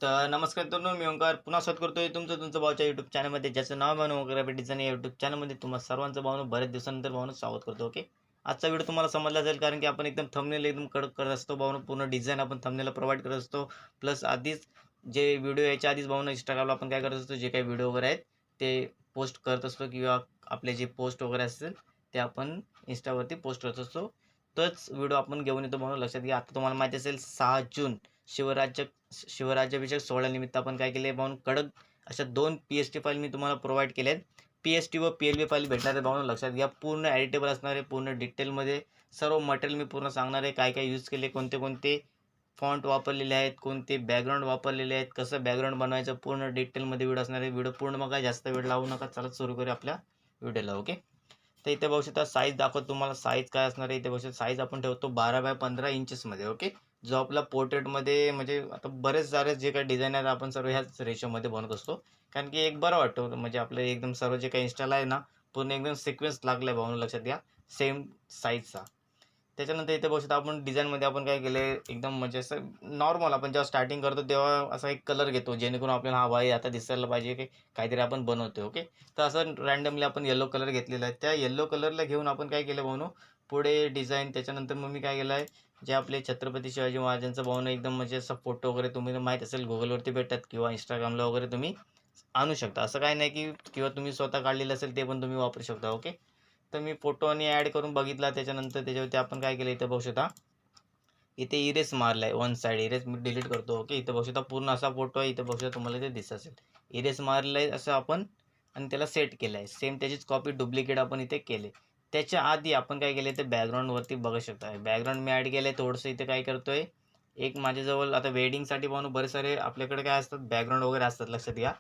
तर नमस्कार मित्रांनो, मी ओंकार पुन्हा स्वागत करतोय तुमचं भाऊच्या यूट्यूब चॅनलमध्ये, ज्याचं नाव भावना वगैरे डिझाईन या यूट्यूब चॅनलमध्ये तुम्हा सर्वांचं भावना बरेच दिवसानंतर भावना स्वागत करतो. ओके, आजचा व्हिडिओ तुम्हाला समजला जाईल, कारण की आपण एकदम थंबनेल एकदम कडक करत असतो भावना, पूर्ण डिझाईन आपण थंबनेलला प्रोव्हाइड करत असतो. प्लस आधीच जे व्हिडिओ यायच्या आधीच भावना इंस्टाग्रामला आपण काय करत असतो, जे काही व्हिडिओ वगैरे आहेत ते पोस्ट करत असतो, किंवा आपले जे पोस्ट वगैरे असतील ते आपण इंस्टावरती पोस्ट करत असतो. तोच व्हिडिओ आपण घेऊन येतो भावना. लक्षात घ्या, आता तुम्हाला माहिती असेल 6 जून शिवराज्याभिषेक सोहळ्यानिमित्त आपण काय केले भाऊन, कडक अशा 2 PST फाईल मी तुम्हाला प्रोव्हाइड केल्या आहेत. PST व PLV फाईल भेटणार आहे भाऊन. लक्षात घ्या, पूर्ण एडिटेबल असणार आहे, पूर्ण डिटेलमध्ये सर्व मटेरियल मी पूर्ण सांगणार आहे, काय काय यूज केले, कोणते कोणते फॉन्ट वापरलेले आहेत, कोणते बॅकग्राऊंड वापरलेले आहेत, कसं बॅकग्राऊंड बनवायचं, पूर्ण डिटेलमध्ये व्हिडिओ असणार आहे. व्हिडिओ पूर्ण बघा, जास्त वेळ लावू नका. चला सुरू करूया आपल्या व्हिडिओला. ओके, तर इथे बघू शकता साईज दाखवतो तुम्हाला. साईज काय असणार आहे इथे बघू शकता. साईज आपण ठेवतो 12x15 इंचेसमध्ये. ओके, जो आपला पोर्ट्रेटमध्ये म्हणजे आता बरेच सारे जे काही डिझाईन आहेत आपण सर्व ह्याच रेशोमध्ये बनवत असतो, कारण की एक बरं वाटतं. म्हणजे आपलं एकदम सर्व जे काही इन्स्टाला आहे ना, पूर्ण एकदम सिक्वेन्स लागला आहे भावना. लक्षात घ्या, सेम साईजचा. त्याच्यानंतर इथे बघू शकता आपण डिझाईनमध्ये आपण काय केलं आहे, एकदम म्हणजे असं नॉर्मल आपण जेव्हा स्टार्टिंग करतो तेव्हा असा एक कलर घेतो, जेणेकरून आपल्याला हा बाई आता दिसायला पाहिजे की काहीतरी आपण बनवतो. ओके, तर असं रँडमली आपण येलो कलर घेतलेला आहे. त्या येलो कलरला घेऊन आपण काय केलं भावनो, पुढे डिझाईन. त्याच्यानंतर मग मी काय केलं आहे, जे आपले छत्रपती शिवाजी महाराजांचं भावना एकदम म्हणजे असं फोटो वगैरे तुम्ही माहीत असेल गुगलवरती भेटतात, किंवा इंस्टाग्रामला वगैरे तुम्ही आणू शकता. असं काही नाही की किंवा तुम्ही स्वतः काढलेलं असेल ते पण तुम्ही वापरू शकता. ओके, तर मी फोटो आणि ॲड करून बघितला. त्याच्यानंतर त्याच्यावरती आपण काय केलं, इथं बघू शकता इथे इरेस मारला आहे, वन साईड इरेस मी डिलीट करतो. ओके, इथं बघू शकता पूर्ण असा फोटो आहे. इथं बघू शकता तुम्हाला ते दिसत असेल, इरेस मारलं आहे असं आपण, आणि त्याला सेट केलं आहे. सेम त्याचीच कॉपी डुप्लिकेट आपण इथे केले. त्याच्या आधी आपण काय केलं, ते बॅकग्राऊंडवरती बघू शकता. बॅकग्राऊंड मी ॲड केलं आहे थोडंसं. इथे काय करतोय, एक माझ्याजवळ आता वेडिंगसाठी म्हणून बरेच सारे आपल्याकडे काय असतात, बॅकग्राऊंड वगैरे असतात. लक्षात घ्या,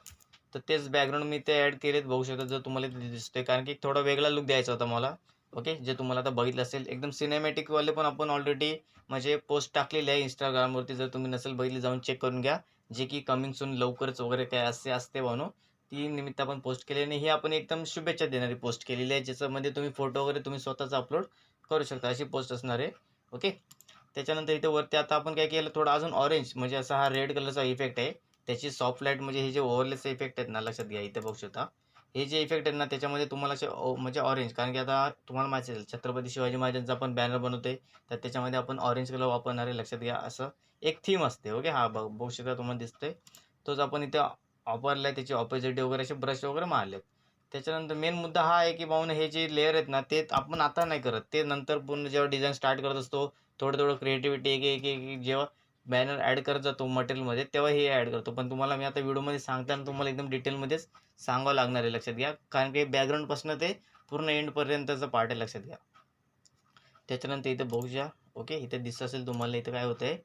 तर तेच बॅकग्राऊंड मी ते ॲड केलेत. बघू शकता जर तुम्हाला ते दिसतंय, कारण की थोडा वेगळा लुक द्यायचा होता मला. ओके, जे तुम्हाला आता बघितलं असेल एकदम सिनेमॅटिकवाले पण आपण ऑलरेडी म्हणजे पोस्ट टाकलेली आहे Instagramवरती. जर तुम्ही नसेल बघितली, जाऊन चेक करून घ्या, जे की कमिंग सून लवकरच वगैरे काय असे असते म्हणून ती निमित्त आपण पोस्ट केली. आणि ही आपण एकदम शुभेच्छा देणारी पोस्ट केलेली आहे, ज्याच्यामध्ये तुम्ही फोटो वगैरे तुम्ही स्वतःच अपलोड करू शकता, अशी पोस्ट असणार आहे. ओके, त्याच्यानंतर इथे वरती आता आपण काय केलं, थोडा अजून ऑरेंज म्हणजे असा हा रेड कलरचा इफेक्ट आहे. त्याची सॉफ्ट लाईट म्हणजे हे जे ओव्हरलेचे इफेक्ट आहेत ना, लक्षात घ्या इथे बघू शकता. हे जे इफेक्ट आहेत ना, त्याच्यामध्ये तुम्हाला असे म्हणजे ऑरेंज, कारण की आता तुम्हाला माहिती असेल छत्रपती शिवाजी महाराजांचा आपण बॅनर बनवतोय, तर त्याच्यामध्ये आपण ऑरेंज कलर वापरणार आहे. लक्षात घ्या, असं एक थीम असते. ओके, हा बघू शकता तुम्हाला दिसतंय, तोच आपण इथे वापरला आहे. त्याची ऑपोजिट वगैरे असे ब्रश वगैरे मारलेत. त्याच्यानंतर मेन मुद्दा हा आहे की भाऊन, हे जे लेअर आहेत ना, ते आपण आता नाही करत, ते नंतर पूर्ण जेव्हा डिझाईन स्टार्ट करत असतो, थोडं थोडं क्रिएटिव्हिटी एक एक एक एक जेव्हा बॅनर ॲड करत जातो मटेरियलमध्ये, तेव्हा हे ॲड करतो. पण तुम्हाला मी आता व्हिडिओमध्ये सांगताना तुम्हाला एकदम डिटेलमध्येच सांगावं लागणार आहे. लक्षात घ्या, कारण की बॅकग्राऊंडपासून ते पूर्ण एंडपर्यंतचं पार्ट आहे. लक्षात घ्या. त्याच्यानंतर इथे बघू शकता. ओके, इथे दिसत असेल तुम्हाला, इथं काय होतंय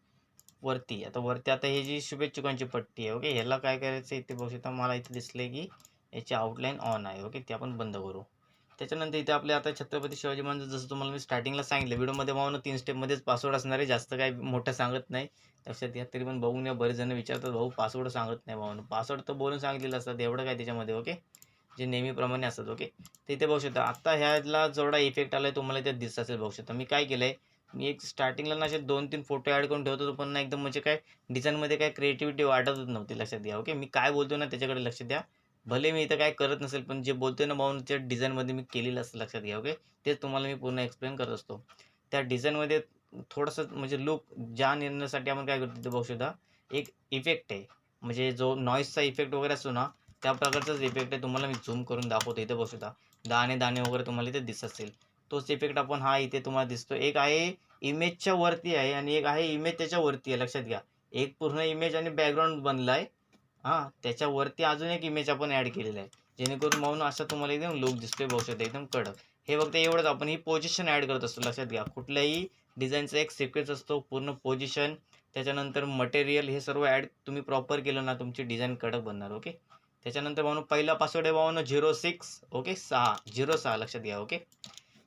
वरती, आता वरती आता हे जी शुभेच्छुकांची पट्टी आहे. ओके, ह्याला काय करायचं, इथे बघू शकता मला इथे दिसले की याची आउटलाईन ऑन आहे. ओके, ते आपण बंद करू. त्याच्यानंतर इथे आपले आता छत्रपती शिवाजी महाराज, जसं तुम्हाला मी स्टार्टिंगला सांगितलं व्हिडिओमध्ये भाऊ 3 स्टेपमध्येच पासवर्ड असणार आहे, जास्त काही मोठं सांगत नाही. लक्षात घ्या, तरी पण बघून या. बरेच जण विचारतात, भाऊ पासवर्ड सांगत नाही भाऊ. पासवर्ड तर बोलून सांगितलेलं असतात, एवढं काय त्याच्यामध्ये. ओके, जे नेहमीप्रमाणे असतात. ओके, तर इथे बघू शकता आता ह्याला जेवढा इफेक्ट आला आहे तुम्हाला इथे दिसत असेल. बघू शकता मी काय केलं आहे, मी एक स्टार्टिंगला ना असे 2-3 फोटो ॲड करून ठेवत होतो, पण ना एकदम म्हणजे काय डिझाईनमध्ये काय क्रिएटिव्हिटी वाटतच नव्हती. लक्षात घ्या. ओके, मी काय बोलतो ना त्याच्याकडे लक्ष द्या. भले मी इथं काय करत नसेल, पण जे बोलतोय ना भाऊ, त्या डिझाईनमध्ये मी केलेलं असतं. लक्षात घ्या. ओके, तेच तुम्हाला मी पूर्ण एक्सप्लेन करत असतो. त्या डिझाईनमध्ये थोडंसं म्हणजे लूक जान येण्यासाठी आपण काय करतो ते बघू शकता. एक इफेक्ट आहे, म्हणजे जो नॉईजचा इफेक्ट वगैरे असतो ना, त्या प्रकारचाच इफेक्ट आहे. तुम्हाला मी झूम करून दाखवतो. इथे बघू शकता दाणे दाणे वगैरे तुम्हाला इथे दिसत असेल. तोच इफेक्ट आपण हा इथे तुम्हाला दिसतो. एक आहे इमेजच्या वरती आहे, आणि एक आहे इमेज त्याच्या वरती आहे. लक्षात घ्या, एक पूर्ण इमेज आणि बॅकग्राऊंड बनला आहे. हां, त्याच्यावरती अजून एक इमेज आपण ॲड केलेला आहे, जेणेकरून म्हणून असं तुम्हाला एकदम लूक दिसतोय. बघू शकता एकदम कडक. हे फक्त एवढंच आपण ही पोझिशन ॲड करत असतो. लक्षात घ्या, कुठल्याही डिझाईनचा एक सिक्वेन्स असतो, पूर्ण पोझिशन, त्याच्यानंतर मटेरियल, हे सर्व ॲड तुम्ही प्रॉपर केलं ना, तुमची डिझाईन कडक बनणार. ओके, त्याच्यानंतर भावानो पहिला पासवर्ड आहे भावानो 06. ओके, 06 लक्षात घ्या. ओके,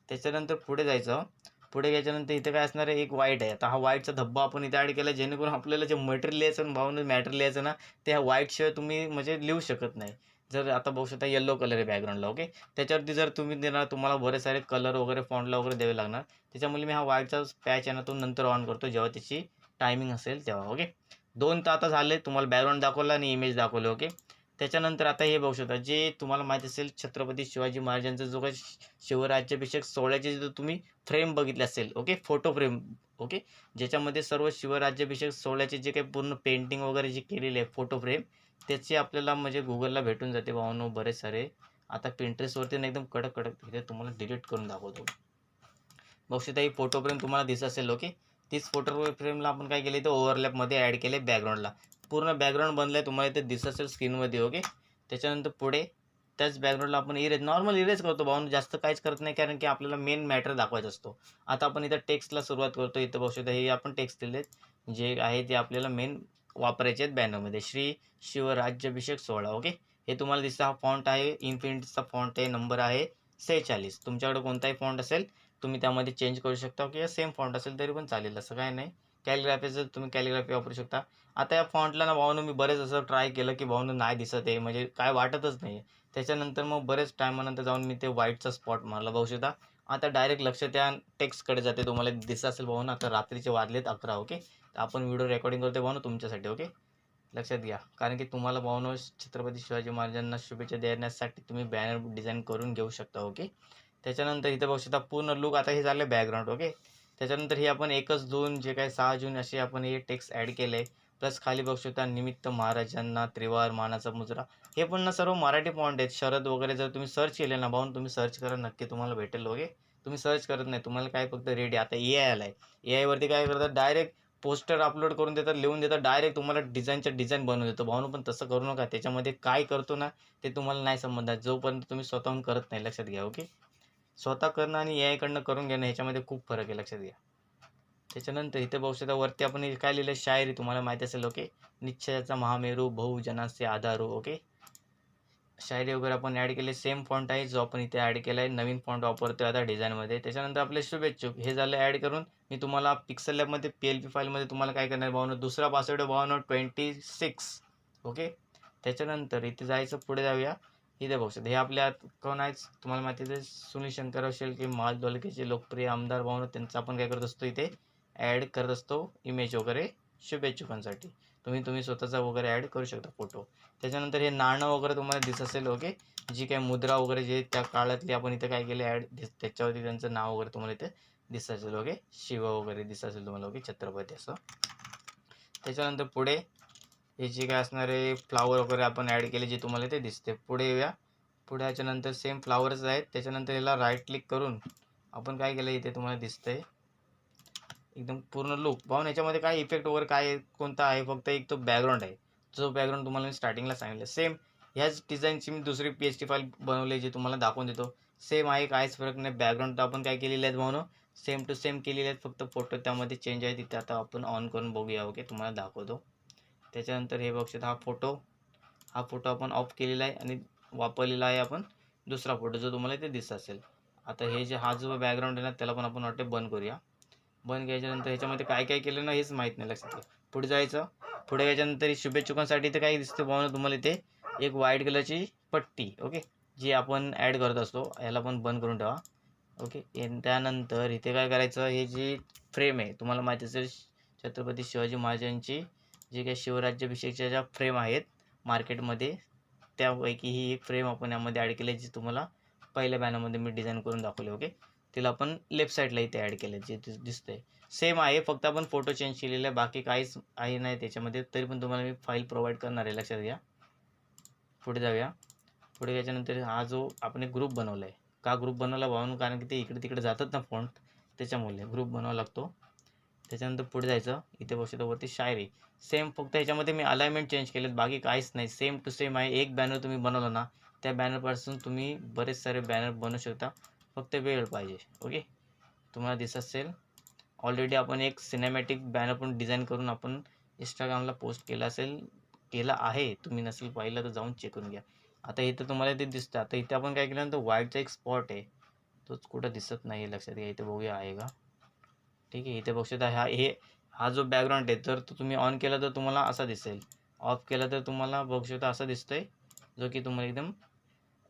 त्याच्यानंतर पुढे जायचं. पुढे गेल्याच्यानंतर इथे काय असणार आहे, एक व्हाईट आहे. आता हा व्हाईटचा धब्बा आपण इथे ॲड केला, जेणेकरून आपल्याला जे मटेरियल लिहायचं ना भावानो, मॅटर लिहायचं ना, ते ह्या व्हाईटशिवाय तुम्ही म्हणजे लिहू शकत नाही. जर आता बघू शकता येलो कलर आहे बॅकग्राऊंडला. ओके, त्याच्यावरती जर तुम्ही देणार, तुम्हाला बरेच सारे कलर वगैरे फॉन्टला वगैरे द्यावे लागणार. त्याच्यामुळे मी हा व्हाईटचा पॅच आहे ना, तो नंतर ऑन करतो जेव्हा त्याची टायमिंग असेल तेव्हा. ओके, 2 तर आता झाले, तुम्हाला बॅकग्राऊंड दाखवला आणि इमेज दाखवले. ओके. त्याच्यानंतर आता हे बघू शकता, जे तुम्हाला माहीत असेल छत्रपती शिवाजी महाराजांचा जो काही शिवराज्याभिषेक सोहळ्याचे जो तुम्ही फ्रेम बघितले असेल. ओके. Photo frame. ओके. ज्याच्यामध्ये सर्व शिवराज्याभिषेक सोहळ्याचे जे काही पूर्ण पेंटिंग वगैरे जे केलेले आहे फोटो फ्रेम, त्याची आपल्याला म्हणजे Googleला भेटून जाते भावांनो बरेच सारे. आता Pinterestवरती ना एकदम कडक इथे तुम्हाला डिलीट करून दाखवतो. बघू शकता ही फोटो फ्रेम तुम्हाला दिसत असेल. ओके. तीच फोटो फ्रेमला आपण काय केले, तर ओव्हरलॅपमध्ये ॲड केले बॅकग्राऊंडला. पूर्ण बॅकग्राऊंड बनलं तुम्हाला इथे दिसत असेल स्क्रीनमध्ये. ओके. त्याच्यानंतर पुढे त्याच बॅकग्राऊंडला आपण नॉर्मल इरेज करतो भावांनो, जास्त काहीच करत नाही, कारण की आपल्याला मेन मॅटर दाखवायचा असतो. आता आपण इथं टेक्स्टला सुरुवात करतो. इथं बघू शकता हे आपण टेक्स्ट दिलेत, जे आहे ते आपल्याला मेन वापरायचे आहेत बॅनरमध्ये. श्री शिवराज्याभिषेक सोहळा. ओके. हे तुम्हाला दिसतं, हा फॉन्ट आहे इन्फिनिटीचा फॉन्ट आहे, नंबर आहे 46. तुमच्याकडे कोणताही फॉन्ट असेल तुम्ही त्यामध्ये चेंज करू शकता, किंवा सेम फॉन्ट असेल तरी पण चालेल, असं काही नाही. कॅलिग्राफीचं तुम्ही कॅलिग्राफी वापरू शकता. आता या फॉन्टला ना भावांनो मी बरेच असं ट्राय केलं, की भावांनो नाही दिसत आहे, म्हणजे काय वाटतच नाही. त्याच्यानंतर मग बरेच टायमानंतर जाऊन मी ते व्हाईटचा स्पॉट मारला. बघू शकता आता डायरेक्ट लक्ष त्या टेक्स्टकडे जाते. तुम्हाला दिसत असेल भावांनो, आता रात्रीचे वाजलेत 11. ओके. तर आपण व्हिडिओ रेकॉर्डिंग करतो भावांनो तुमच्यासाठी. ओके. लक्षात घ्या, कारण की तुम्हाला भावांनो छत्रपती शिवाजी महाराजांना शुभेच्छा देण्यासाठी तुम्ही बॅनर डिझाईन करून घेऊ शकता. ओके. त्याच्यानंतर इथं बघू शकता पूर्ण लूक. आता हे झालं बॅकग्राऊंड. ओके. त्याच्यानंतर हे आपण 1 जून जे काही 6 जून असे आपण हे टेक्स्ट ॲड केलं आहे. प्लस खाली बघू शकता निमित्त महाराजांना त्रिवार मानाचा मुजरा. हे पण ना सर्व मराठी फॉन्ट आहेत. शरद वगैरे जर तुम्ही सर्च केले ना भाऊन, तुम्ही सर्च करा, नक्की तुम्हाला भेटेल. ओके. तुम्ही सर्च करत नाही, तुम्हाला काय फक्त रेडी. आता AI आला आहे. AIवरती काय करतात, डायरेक्ट पोस्टर अपलोड करून देतात, लिहून देतात, डायरेक्ट तुम्हाला डिझाईनच्या डिझाईन बनवून देतो. भावांनो पण तसं करू नका. त्याच्यामध्ये काय करतो ना ते तुम्हाला नाही समजणार, जोपर्यंत तुम्ही स्वतःहून करत नाही. लक्षात घ्या. ओके. स्वतः करणं आणि AI कडनं करून घेणं ह्याच्यामध्ये खूप फरक आहे, लक्षात घ्या. त्याच्यानंतर इथे बघू शकता वरती आपण हे काय लिहिलं, शायरी तुम्हाला माहिती असेल. ओके. निश्चयाचा महामेरू बहुजनाचे आधारू. ओके. शायरी वगैरे आपण ॲड केले. सेम फॉन्ट आहे जो आपण इथे ॲड केला आहे. नवीन फॉन्ट वापरतोय आता डिझाईनमध्ये. त्याच्यानंतर आपले शुभेच्छुक हे झालं ॲड करून. मी तुम्हाला पिक्सल लॅबमध्ये PLP फाईलमध्ये तुम्हाला काय करणार भावांनो, दुसरा पासवर्ड भावांनो 26. ओके. त्याच्यानंतर इथे जायचं, पुढे जाऊया. इथे बघू शकता हे आपल्या कोण आहेत तुम्हाला माहिती आहे, सुनील शंकरराव शेळके महाल तालुक्याचे लोकप्रिय आमदार भावांनो, त्यांचं आपण काय करत असतो इथे ॲड करत असतो इमेज वगैरे शुभेच्छुकांसाठी. तुम्ही स्वतःचा वगैरे ॲड करू शकता फोटो. त्याच्यानंतर हे नाणं वगैरे तुम्हाला दिसत असेल. ओके. जी काही मुद्रा वगैरे जे त्या काळातली आपण इथे काय केले ॲड, त्याच्यावरती त्यांचं नाव वगैरे तुम्हाला इथे दिसत असेल. ओके. शिव वगैरे दिसत असेल तुम्हाला. ओके. छत्रपती असं. त्याच्यानंतर पुढे हे जे काय असणारे फ्लावर वगैरे आपण ॲड केले जे तुम्हाला इथे दिसते. पुढे येऊया. पुढे याच्यानंतर सेम फ्लावर्स आहेत. त्याच्यानंतर याला राईट क्लिक करून आपण काय केलं इथे तुम्हाला दिसतंय एकदम पूर्ण लूक. पाहून याच्यामध्ये काय इफेक्ट वगैरे काय कोणता आहे, फक्त एक तो बॅकग्राऊंड आहे, जो बॅकग्राऊंड तुम्हाला मी स्टार्टिंगला सांगितलं. सेम ह्याच डिझाईनची मी दुसरी PHP फाईल बनवली जे तुम्हाला दाखवून देतो. सेम आहे, काहीच फरक नाही. बॅकग्राऊंड तर आपण काय केलेले आहेत भावनो, सेम टू सेम केलेले आहेत, फक्त फोटो त्यामध्ये चेंज आहे. तिथे आता आपण ऑन करून बघूया. ओके. तुम्हाला दाखवतो. त्याच्यानंतर हे बघू शकता हा फोटो आपण ऑफ केलेला आहे आणि वापरलेला आहे आपण दुसरा फोटो जो तुम्हाला इथे दिसत असेल. आता हे जे हा जो बॅकग्राऊंड आहे ना त्याला पण आपण वाटते बंद करूया. बंद केल्याच्यानंतर ह्याच्यामध्ये काय काय केलं ना हेच माहीत नाही, लक्षात घ्या. पुढे जायचं. पुढे याच्यानंतर शुभेच्छुकांसाठी इथे काय दिसते भावना तुम्हाला इथे एक व्हाईट कलरची पट्टी. ओके. जी आपण ॲड करत असतो. याला पण बंद करून ठेवा. ओके. त्यानंतर इथे काय करायचं, हे जी फ्रेम आहे तुम्हाला माहिती असेल छत्रपती शिवाजी महाराजांची जे काही शिवराज्याभिषेकच्या ज्या फ्रेम आहेत मार्केटमध्ये, त्यापैकी ही एक फ्रेम आपण यामध्ये ॲड केली, जी तुम्हाला पहिल्या बॅनरमध्ये मी डिझाईन करून दाखवले. ओके. तिला आपण लेफ्ट साईडला इथे ॲड केलं, जे दिसतंय सेम आहे, फक्त आपण फोटो चेंज केलेला आहे, बाकी काहीच आहे नाही त्याच्यामध्ये. तरी पण तुम्हाला मी फाईल प्रोव्हाइड करणार आहे, लक्षात घ्या. पुढे जाऊया. पुढे याच्यानंतर हा जो आपण एक ग्रुप बनवला आहे, का ग्रुप बनवला भावून, कारण की ते इकडे तिकडे जातात ना फॉन्ट, त्याच्यामुळे ग्रुप बनवावा लागतो. त्याच्यानंतर पुढे जायचं. इथे बघू वरती शायरी सेम, फक्त ह्याच्यामध्ये मी अलाइनमेंट चेंज केलेत, बाकी काहीच नाही, सेम टू सेम आहे. एक बॅनर तुम्ही बनवला ना त्या बॅनरपासून तुम्ही बरेच सारे बॅनर बनवू शकता, फक्त वेळ पाहिजे. ओके. तुम्हाला दिसत असेल ऑलरेडी आपण एक सिनेमॅटिक बॅनर पण डिझाईन करून आपण इंस्टाग्रामला पोस्ट केला आहे. तुम्ही नसेल पाहिलं तर जाऊन चेक करून घ्या. आता इथं तुम्हाला ते दिसतं. आता इथे आपण काय केलं तर व्हाईटचा एक स्पॉट आहे, तोच कुठं दिसत नाही, लक्षात घ्या. इथे बघूया आहे का. ठीक आहे. इथे बघू शकता हा जो बॅकग्राऊंड आहे, तर तो तुम्ही ऑन केला तर तुम्हाला असा दिसेल, ऑफ केला तर तुम्हाला बघू शकता असं दिसतंय, जो की तुम्हाला एकदम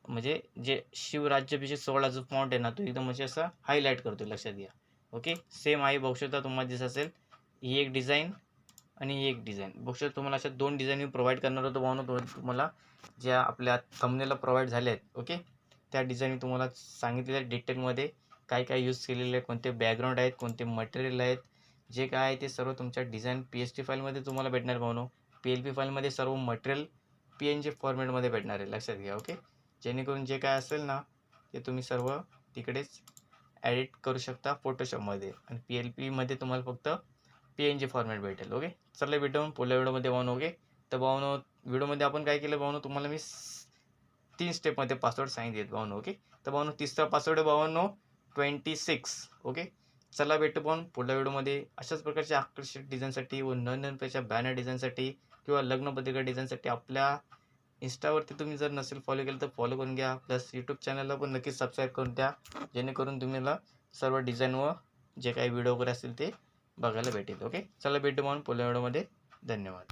म्हणजे जे शिवराज्याभिषेक सोहळा जो फॉन्ट आहे ना तो एकदम म्हणजे असा हायलाईट करतो, लक्षात घ्या. ओके. सेम आहे, बघू शकता तुम्हाला दिसत असेल. ही एक डिझाईन आणि ही एक डिझाईन. बघू शकता तुम्हाला अशा 2 डिझाईन मी प्रोव्हाइड करणार होतो भावांनो. तुम्हाला ज्या आपल्या थंबनेलला प्रोव्हाइड झाल्या आहेत ओके, त्या डिझाईन मी तुम्हाला सांगितलेल्या डिटेलमध्ये काय काय यूज केलेले आहे, कोणते बॅकग्राऊंड आहेत, कोणते मटेरियल आहेत, जे काय आहे ते सर्व तुमच्या डिझाईन PST फाईलमध्ये तुम्हाला भेटणार भावांनो. PLP फाईलमध्ये सर्व मटेरियल PNG फॉर्मॅटमध्ये भेटणार आहे, लक्षात घ्या ओके. जेणेकरून जे काय असेल ना ते तुम्ही सर्व तिकडेच एडिट करू शकता फोटोशॉपमध्ये, आणि PLPमध्ये तुम्हाला फक्त PNG फॉर्मॅट भेटेल ओके. चला भेटून पुढल्या व्हिडिओमध्ये भावांनो ओके. तर भावांनो व्हिडिओमध्ये आपण काय केलं भावांनो, तुम्हाला मी 3 स्टेपमध्ये पासवर्ड सांगितले भावांनो ओके. तर भावांनो तिसरा पासवर्ड आहे भावांनो 26 ओके. चला भेटू भावांनो पुढल्या व्हिडिओमध्ये अशाच प्रकारच्या आकर्षक डिझाईनसाठी व नवीन प्रकारच्या बॅनर डिझाईनसाठी किंवा लग्नपत्रिका डिझाईनसाठी आपल्या इंस्टावरती तुम्ही जर नसेल फॉलो केलं तर फॉलो करून घ्या. प्लस यूट्यूब चॅनलला पण नक्कीच सबस्क्राईब करून द्या, जेणेकरून तुम्हाला सर्व डिझाईन व जे काही व्हिडिओ वगैरे असतील ते बघायला भेटेल ओके. चला भेटू म्हणून पुढल्या व्हिडिओमध्ये. धन्यवाद.